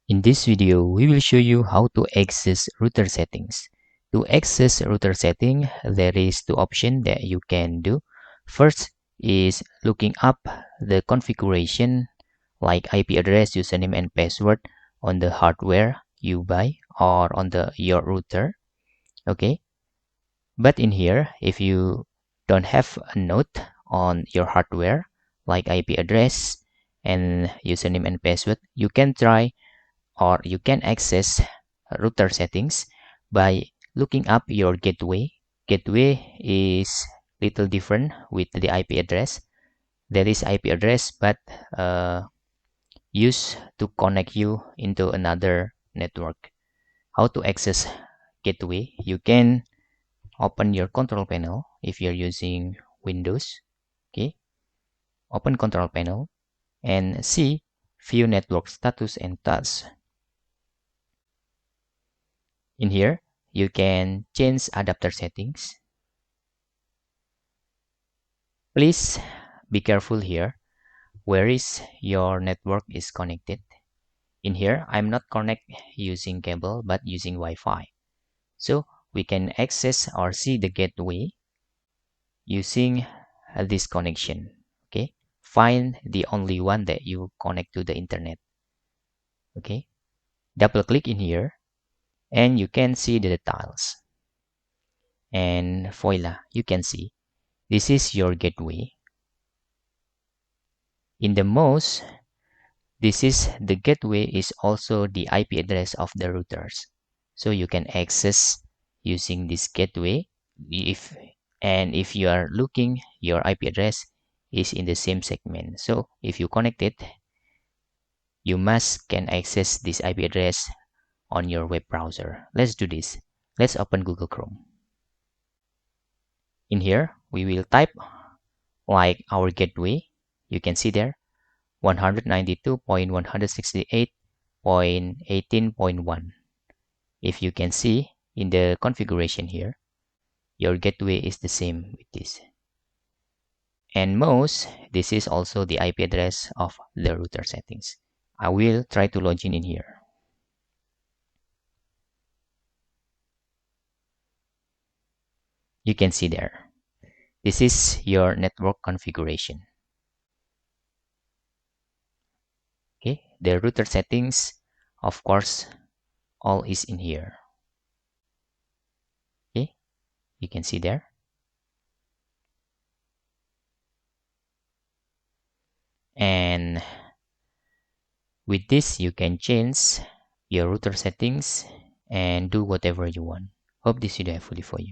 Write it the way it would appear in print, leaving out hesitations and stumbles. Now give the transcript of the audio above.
In this video, we will show you how to access router settings. To access router setting, there is two options that you can do. First is looking up the configuration like IP address, username, and password on the hardware you buy or on your router. Okay. But in here, if you don't have a note on your hardware like IP address and username and password, you can try or you can access router settings by looking up your gateway. Gateway is little different with the IP address. There is IP address but used to connect you into another network. How to access gateway? You can open your control panel if you're using Windows. Okay, open control panel and see view network status and tasks. In here, you can change adapter settings. Please be careful here. Where is your network is connected? In here, I'm not connect using cable but using Wi-Fi. So we can access or see the gateway using this connection. Okay, find the only one that you connect to the internet. Okay, double click in here and you can see the details. And voila, you can see this is your gateway. In the mouse, this is the gateway is also the IP address of the routers. So you can access using this gateway if you are looking, your IP address is in the same segment. So if you connect it, you can access this IP address on your web browser. Let's do this. Let's open Google Chrome. In here, we will type like our gateway. You can see there 192.168.18.1. If you can see in the configuration here, your gateway is the same with this. And most, this is also the IP address of the router settings. I will try to log in here. You can see there. This is your network configuration. Okay, the router settings, of course, all is in here. Okay, you can see there. And with this, you can change your router settings and do whatever you want. Hope this video helpful for you.